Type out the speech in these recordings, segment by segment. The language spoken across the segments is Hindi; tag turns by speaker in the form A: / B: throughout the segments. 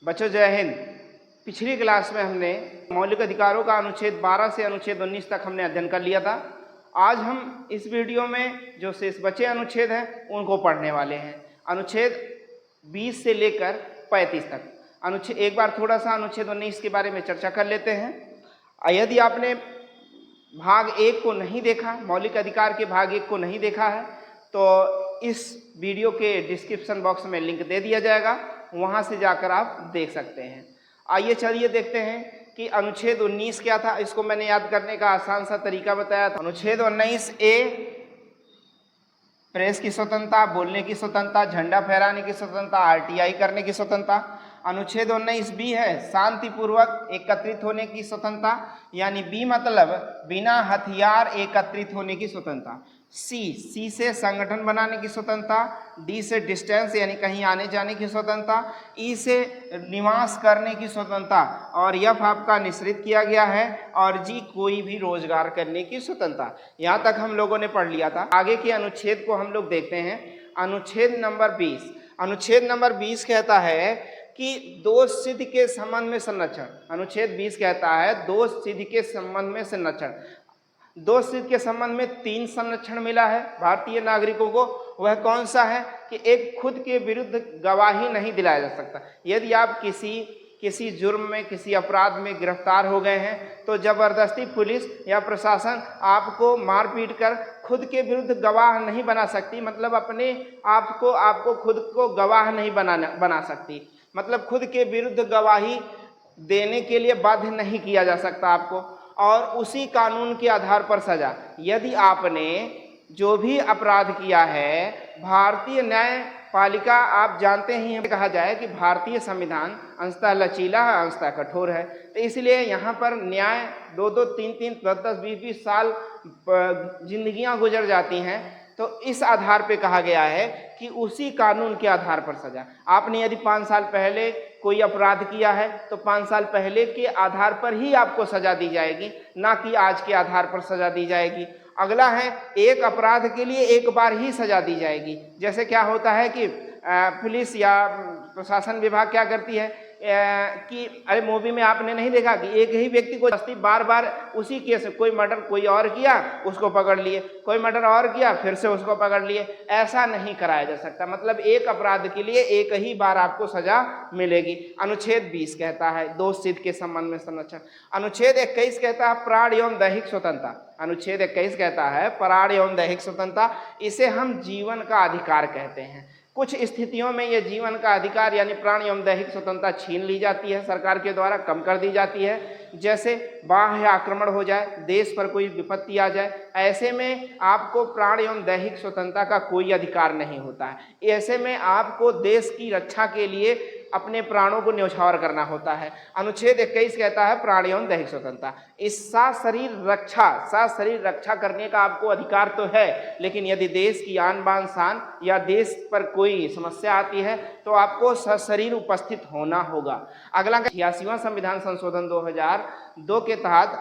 A: बच्चों जय हिंद। पिछली क्लास में हमने मौलिक अधिकारों का अनुच्छेद 12 से अनुच्छेद 19 तक हमने अध्ययन कर लिया था। आज हम इस वीडियो में जो शेष बचे अनुच्छेद हैं उनको पढ़ने वाले हैं। अनुच्छेद 20 से लेकर 35 तक। अनुच्छेद एक बार थोड़ा सा अनुच्छेद 19 के बारे में चर्चा कर लेते हैं। यदि आपने भाग 1 को नहीं देखा, मौलिक अधिकार के भाग 1 को नहीं देखा है, तो इस वीडियो के डिस्क्रिप्शन बॉक्स में लिंक दे दिया जाएगा, वहाँ से जाकर आप देख सकते हैं। आइए चलिए देखते हैं कि अनुच्छेद 19 क्या था। इसको मैंने याद करने का आसान सा तरीका बताया था। अनुच्छेद 19A प्रेस की स्वतंत्रता, बोलने की स्वतंत्रता, झंडा फहराने की स्वतंत्रता, आरटीआई करने की स्वतंत्रता। अनुच्छेद 19B है शांतिपूर्वक एकत्रित होने की स्वतंत्रता, यानी बी मतलब बिना हथियार एकत्रित होने की स्वतंत्रता। सी से संगठन बनाने की स्वतंत्रता, डी से डिस्टेंस यानी कहीं आने जाने की स्वतंत्रता, ई से निवास करने की स्वतंत्रता, और एफ आपका निश्चित किया गया है, और जी कोई भी रोजगार करने की स्वतंत्रता। यहाँ तक हम लोगों ने पढ़ लिया था। आगे के अनुच्छेद को हम लोग देखते हैं। अनुच्छेद नंबर 20। अनुच्छेद नंबर 20 कहता है कि दोष सिद्धि के संबंध में संरक्षण। अनुच्छेद 20 कहता है दोष सिद्धि के संबंध में संरक्षण। दोष सिद्धि के संबंध में 3 संरक्षण मिला है भारतीय नागरिकों को। वह कौन सा है कि एक, खुद के विरुद्ध गवाही नहीं दिलाया जा सकता। यदि आप किसी जुर्म में, किसी अपराध में गिरफ्तार हो गए हैं तो जबरदस्ती पुलिस या प्रशासन आपको मारपीट कर खुद के विरुद्ध गवाह नहीं बना सकती। मतलब अपने आपको खुद को गवाह नहीं बना सकती। मतलब खुद के विरुद्ध गवाही देने के लिए बाध्य नहीं किया जा सकता आपको। और उसी कानून के आधार पर सजा। यदि आपने जो भी अपराध किया है, भारतीय न्यायपालिका, आप जानते ही हैं, कहा जाए कि भारतीय संविधान अंशतः लचीला है, अंशतः कठोर है। तो इसलिए यहाँ पर न्याय 2-2, 3-3, 10-10, 20-20 साल जिंदगियां गुजर जाती हैं। तो इस आधार पे कहा गया है कि उसी कानून के आधार पर सजा। आपने यदि 5 साल पहले कोई अपराध किया है तो 5 साल पहले के आधार पर ही आपको सजा दी जाएगी, ना कि आज के आधार पर सजा दी जाएगी। अगला है, एक अपराध के लिए एक बार ही सजा दी जाएगी। जैसे क्या होता है कि पुलिस या प्रशासन विभाग क्या करती है कि अरे मूवी में आपने नहीं देखा कि एक ही व्यक्ति को बार बार उसी केस, कोई मर्डर कोई और किया उसको पकड़ लिए, कोई मर्डर और किया फिर से उसको पकड़ लिए। ऐसा नहीं कराया जा सकता। मतलब एक अपराध के लिए एक ही बार आपको सजा मिलेगी। अनुच्छेद 20 कहता है दोष सिद्धि के संबंध में संरक्षण। अनुच्छेद 21 कहता है प्राण एवं दैहिक स्वतंत्रता। अनुच्छेद 21 कहता है प्राण एवं दैहिक स्वतंत्रता। इसे हम जीवन का अधिकार कहते हैं। कुछ स्थितियों में यह जीवन का अधिकार यानी प्राण एवं दैहिक स्वतंत्रता छीन ली जाती है, सरकार के द्वारा कम कर दी जाती है। जैसे बाह्य आक्रमण हो जाए, देश पर कोई विपत्ति आ जाए, ऐसे में आपको प्राण एवं दैहिक स्वतंत्रता का कोई अधिकार नहीं होता है। ऐसे में आपको देश की रक्षा के लिए अपने प्राणों को न्यौछावर करना होता है। अनुच्छेद 21 कहता है प्राण एवं दैहिक स्वतंत्रता। इस सात शरीर रक्षा करने का आपको अधिकार तो है, लेकिन यदि देश की आन बान शान या देश पर कोई समस्या आती है तो आपको सशरीर उपस्थित होना होगा। अगला 86वां संविधान संशोधन 2002 के तहत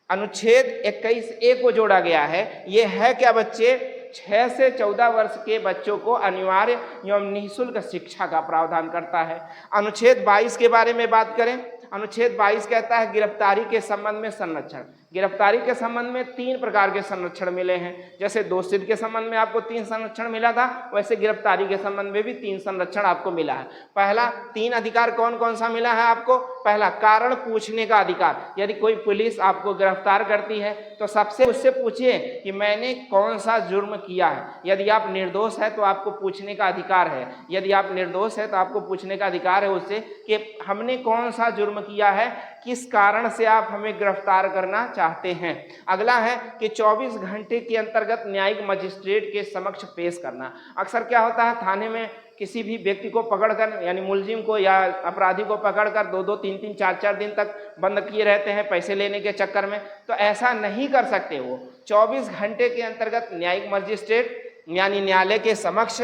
A: अनुच्छेद 21A को जोड़ा गया है। ये है क्या बच्चे, 6 से 14 वर्ष के बच्चों को अनिवार्य एवं निःशुल्क शिक्षा का प्रावधान करता है। अनुच्छेद 22 के बारे में बात करें। अनुच्छेद 22 कहता है गिरफ्तारी के संबंध में संरक्षण। गिरफ्तारी के संबंध में 3 प्रकार के संरक्षण मिले हैं। जैसे दोष सिद्धि के संबंध में आपको 3 संरक्षण मिला था, वैसे गिरफ्तारी के संबंध में भी 3 संरक्षण आपको मिला है। पहला 3 अधिकार कौन कौन सा मिला है आपको? पहला, कारण पूछने का अधिकार। यदि कोई पुलिस आपको गिरफ्तार करती है तो सबसे उससे पूछिए कि मैंने कौन सा जुर्म किया है। यदि आप निर्दोष है तो आपको पूछने का अधिकार है। यदि आप निर्दोष है तो आपको पूछने का अधिकार है उससे कि हमने कौन सा जुर्म किया है, किस कारण से आप हमें गिरफ्तार करना चाहते हैं। अगला है कि 24 घंटे के अंतर्गत न्यायिक मजिस्ट्रेट के समक्ष पेश करना। अक्सर क्या होता है, थाने में किसी भी व्यक्ति को पकड़कर यानी मुलजिम को या अपराधी को पकड़कर 2-2, 3-3, 4-4 दिन तक बंद किए रहते हैं पैसे लेने के चक्कर में। तो ऐसा नहीं कर सकते। वो 24 घंटे के अंतर्गत न्यायिक मजिस्ट्रेट यानी न्यायालय के समक्ष,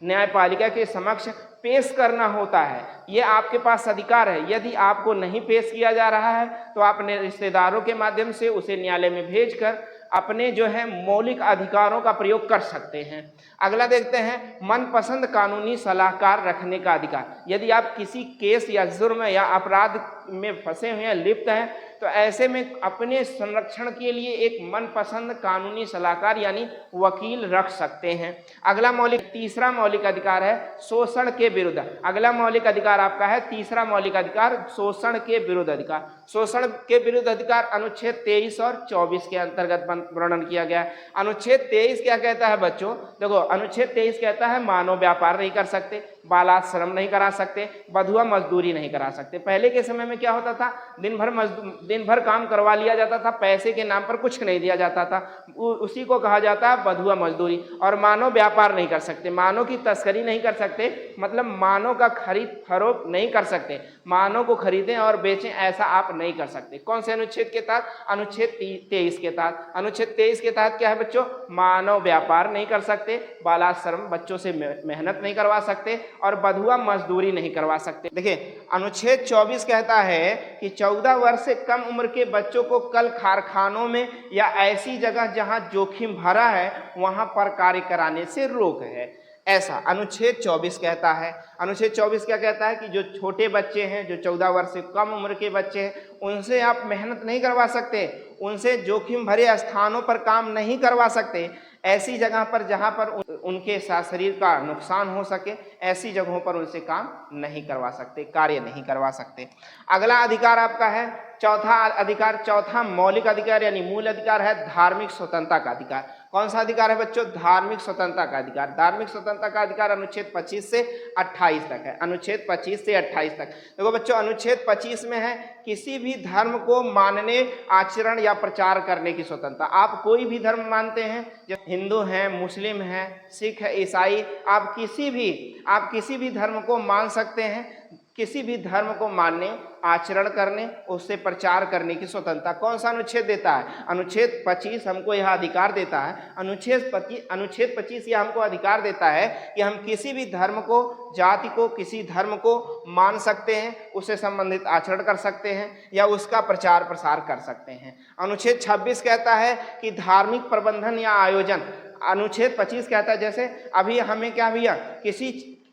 A: न्यायपालिका के समक्ष पेश करना होता है। ये आपके पास अधिकार है। यदि आपको नहीं पेश किया जा रहा है तो आप अपने रिश्तेदारों के माध्यम से उसे न्यायालय में भेजकर अपने जो है मौलिक अधिकारों का प्रयोग कर सकते हैं। अगला देखते हैं मनपसंद कानूनी सलाहकार रखने का अधिकार। यदि आप किसी केस या जुर्म या अपराध में फंसे हुए हैं, लिप्त हैं, तो ऐसे में अपने संरक्षण के लिए एक मनपसंद कानूनी सलाहकार यानी वकील रख सकते हैं। अगला तीसरा मौलिक अधिकार है शोषण के विरुद्ध। अगला मौलिक अधिकार आपका है तीसरा मौलिक अधिकार शोषण के विरुद्ध अधिकार। शोषण के विरुद्ध अधिकार अनुच्छेद 23 और 24 के अंतर्गत वर्णन किया गया है। अनुच्छेद 23 क्या कहता है बच्चों? देखो, अनुच्छेद 23 कहता है मानव व्यापार नहीं कर सकते, बालाश्रम नहीं करा सकते, बधुआ मजदूरी नहीं करा सकते। पहले के समय में क्या होता था, दिन भर काम करवा लिया जाता था, पैसे के नाम पर कुछ नहीं दिया जाता था, उसी को कहा जाता है बधुआ मजदूरी। और मानव व्यापार नहीं कर सकते, मानव की तस्करी नहीं कर सकते, मतलब मानव का खरीद फरोख्त नहीं कर सकते, मानव को खरीदें और बेचें ऐसा आप नहीं कर सकते। कौन से अनुच्छेद के तहत? अनुच्छेद 23 के तहत। अनुच्छेद 23 के तहत क्या है बच्चों? मानव व्यापार नहीं कर सकते, बालाश्रम बच्चों से मेहनत नहीं करवा सकते और बधुआ मजदूरी नहीं करवा सकते। देखिए, अनुच्छेद 24 कहता है कि 14 वर्ष से कम उम्र के बच्चों को कल कारखानों में या ऐसी जगह जहां जोखिम भरा है वहां पर कार्य कराने से रोक है, ऐसा अनुच्छेद 24 कहता है। अनुच्छेद 24 क्या कहता है कि जो छोटे बच्चे हैं, जो 14 वर्ष से कम उम्र के बच्चे हैं, उनसे आप मेहनत नहीं करवा सकते, उनसे जोखिम भरे स्थानों पर काम नहीं करवा सकते, ऐसी जगह पर जहां पर उनके शरीर का नुकसान हो सके, ऐसी जगहों पर उनसे काम नहीं करवा सकते, कार्य नहीं करवा सकते। अगला अधिकार आपका है चौथा मौलिक अधिकार यानी मूल अधिकार है धार्मिक स्वतंत्रता का अधिकार। कौन सा अधिकार है बच्चों? धार्मिक स्वतंत्रता का अधिकार। धार्मिक स्वतंत्रता का अधिकार अनुच्छेद 25 से 28 तक है। अनुच्छेद 25 से 28 तक देखो बच्चों, अनुच्छेद 25 में है किसी भी धर्म को मानने, आचरण या प्रचार करने की स्वतंत्रता। आप कोई भी धर्म मानते हैं, जब हिंदू हैं, मुस्लिम हैं, सिख है, ईसाई, आप किसी भी धर्म को मान सकते हैं। किसी भी धर्म को मानने, आचरण करने, उससे प्रचार करने की स्वतंत्रता कौन सा अनुच्छेद देता है? अनुच्छेद 25 हमको यह अधिकार देता है। अनुच्छेद 25 यह हमको अधिकार देता है कि हम किसी भी धर्म को, जाति को, किसी धर्म को मान सकते हैं, उससे संबंधित आचरण कर सकते हैं या उसका प्रचार प्रसार कर सकते हैं। अनुच्छेद 26 कहता है कि धार्मिक प्रबंधन या आयोजन। अनुच्छेद 25 कहता है जैसे अभी हमें क्या भैया,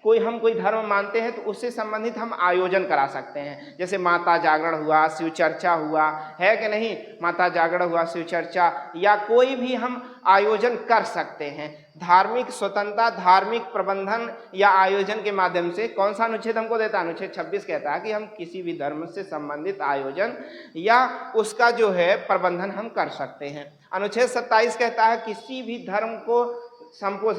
A: हम कोई धर्म मानते हैं तो उससे संबंधित हम आयोजन करा सकते हैं, जैसे माता जागरण हुआ, शिव चर्चा हुआ, है कि नहीं? माता जागरण हुआ, शिव चर्चा या कोई भी हम आयोजन कर सकते हैं। धार्मिक स्वतंत्रता, धार्मिक प्रबंधन या आयोजन के माध्यम से कौन सा अनुच्छेद हमको देता है? अनुच्छेद 26 कहता है कि हम किसी भी धर्म से संबंधित आयोजन या उसका जो है प्रबंधन हम कर सकते हैं। अनुच्छेद 27 कहता है किसी भी धर्म को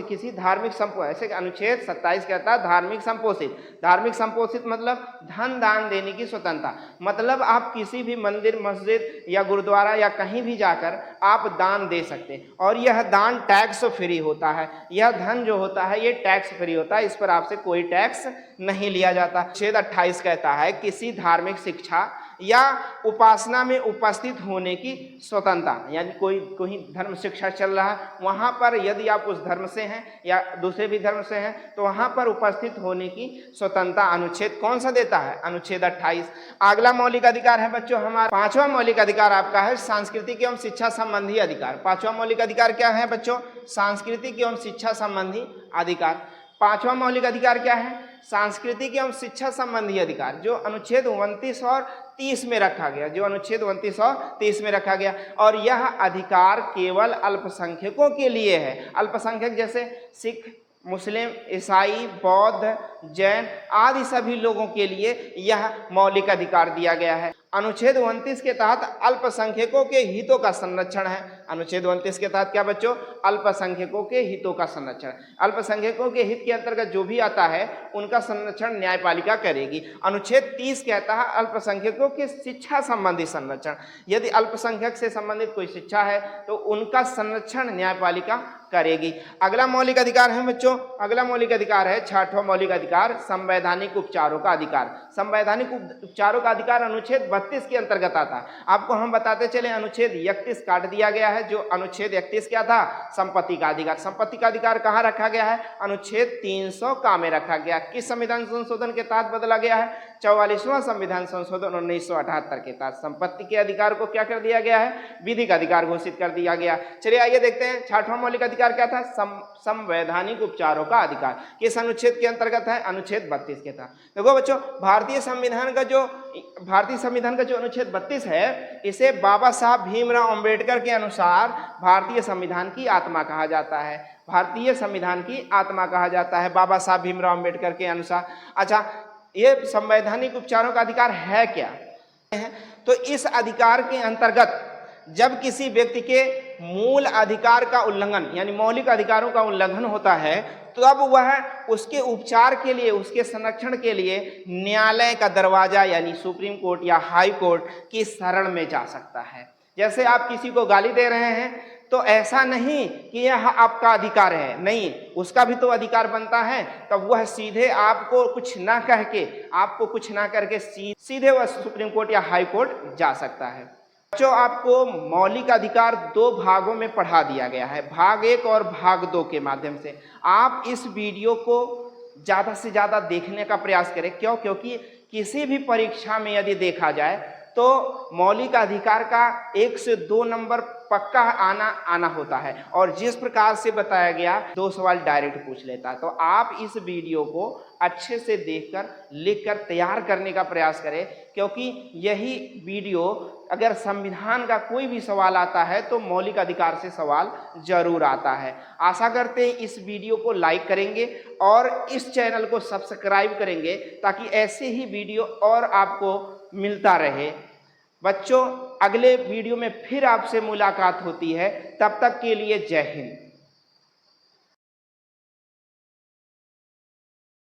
A: किसी धार्मिक संपोषित, ऐसे अनुच्छेद 27 कहता है धार्मिक संपोषित। धार्मिक संपोषित मतलब धन दान देने की स्वतंत्रता, मतलब आप किसी भी मंदिर, मस्जिद या गुरुद्वारा या कहीं भी जाकर आप दान दे सकते हैं और यह दान टैक्स फ्री होता है। यह धन जो होता है ये टैक्स फ्री होता है, इस पर आपसे कोई टैक्स नहीं लिया जाता। अनुच्छेद 28 कहता है किसी धार्मिक शिक्षा या उपासना में उपस्थित होने की स्वतंत्रता, यानी कोई धर्म शिक्षा चल रहा है, वहाँ पर यदि आप उस धर्म से हैं या दूसरे भी धर्म से हैं तो वहाँ पर उपस्थित होने की स्वतंत्रता अनुच्छेद कौन सा देता है? अनुच्छेद 28। अगला मौलिक अधिकार है बच्चों हमारा पांचवा मौलिक अधिकार आपका है सांस्कृतिक एवं शिक्षा संबंधी अधिकार। पांचवा मौलिक अधिकार क्या है बच्चों? सांस्कृतिक एवं शिक्षा संबंधी अधिकार। पांचवा मौलिक अधिकार क्या है? सांस्कृतिक एवं शिक्षा संबंधी अधिकार, जो अनुच्छेद 29 और 30 में रखा गया, जो अनुच्छेद 29 और 30 में रखा गया। और यह अधिकार केवल अल्पसंख्यकों के लिए है। अल्पसंख्यक जैसे सिख, मुस्लिम, ईसाई, बौद्ध, जैन आदि सभी लोगों के लिए यह मौलिक अधिकार दिया गया है। अनुच्छेद 29 के तहत अल्पसंख्यकों के हितों का संरक्षण है। अनुच्छेद 29 के तहत क्या बच्चों? अल्पसंख्यकों के हितों का संरक्षण। अल्पसंख्यकों के हित के अंतर्गत जो भी आता है उनका संरक्षण न्यायपालिका करेगी। अनुच्छेद 30 कहता है अल्पसंख्यकों के शिक्षा संबंधी संरक्षण। यदि अल्पसंख्यक से संबंधित कोई शिक्षा है तो उनका संरक्षण न्यायपालिका करेगी। अगला मौलिक अधिकार है बच्चों, अगला मौलिक अधिकार है 6वां मौलिक अधिकार, संवैधानिक उपचारों का अधिकार। संवैधानिक उपचारों का अधिकार अनुच्छेद 32 के अंतर्गत आता है। आपको हम बताते चले अनुच्छेद 31 काट दिया गया है। जो अनुच्छेद 31 क्या था? संपत्ति का अधिकार। संपत्ति का अधिकार कहाँ रखा गया है? अनुच्छेद 300 का में रखा गया। किस संविधान संशोधन के तहत बदला गया है? 44वां संविधान संशोधन 1978 के तहत संपत्ति के अधिकार को क्या कर दिया गया है? विधिक अधिकार घोषित कर दिया गया। चलिए आइए देखते हैं 6वां मौलिक अधिकार क्या था? संवैधानिक उपचारों का अधिकार। किस अनुच्छेद के अंतर्गत है? अनुच्छेद 32 के तहत। देखो बच्चों, भारतीय संविधान का जो अनुच्छेद 32 है, इसे बाबा साहब भीमराव अंबेडकर के अनुसार भारतीय संविधान की आत्मा कहा जाता है। भारतीय संविधान की आत्मा कहा जाता है बाबा साहब भीमराव अंबेडकर के अनुसार। अच्छा, ये संवैधानिक उपचारों का अधिकार है क्या? तो इस अधिकार के अंतर्गत जब किसी व्यक्ति के मूल अधिकार का उल्लंघन यानी मौलिक अधिकारों का उल्लंघन होता है, तो अब वह उसके उपचार के लिए, उसके संरक्षण के लिए न्यायालय का दरवाजा यानी सुप्रीम कोर्ट या हाई कोर्ट की शरण में जा सकता है। जैसे आप किसी को गाली दे रहे हैं, तो ऐसा नहीं कि यह आपका अधिकार है, नहीं, उसका भी तो अधिकार बनता है। तब वह सीधे आपको कुछ ना करके सीधे वह सुप्रीम कोर्ट या हाई कोर्ट जा सकता है। बच्चों, आपको मौलिक अधिकार 2 भागों में पढ़ा दिया गया है, भाग 1 और भाग 2 के माध्यम से। आप इस वीडियो को ज़्यादा से ज़्यादा देखने का प्रयास करें। क्यों? क्योंकि किसी भी परीक्षा में यदि देखा जाए तो मौलिक अधिकार का 1 से 2 नंबर पक्का आना होता है, और जिस प्रकार से बताया गया 2 सवाल डायरेक्ट पूछ लेता है। तो आप इस वीडियो को अच्छे से देखकर, लिखकर तैयार करने का प्रयास करें, क्योंकि यही वीडियो अगर संविधान का कोई भी सवाल आता है तो मौलिक अधिकार से सवाल जरूर आता है। आशा करते हैं इस वीडियो को लाइक करेंगे और इस चैनल को सब्सक्राइब करेंगे, ताकि ऐसे ही वीडियो और आपको मिलता रहे। बच्चों, अगले वीडियो में फिर आपसे मुलाकात होती है। तब तक के लिए जय हिंद।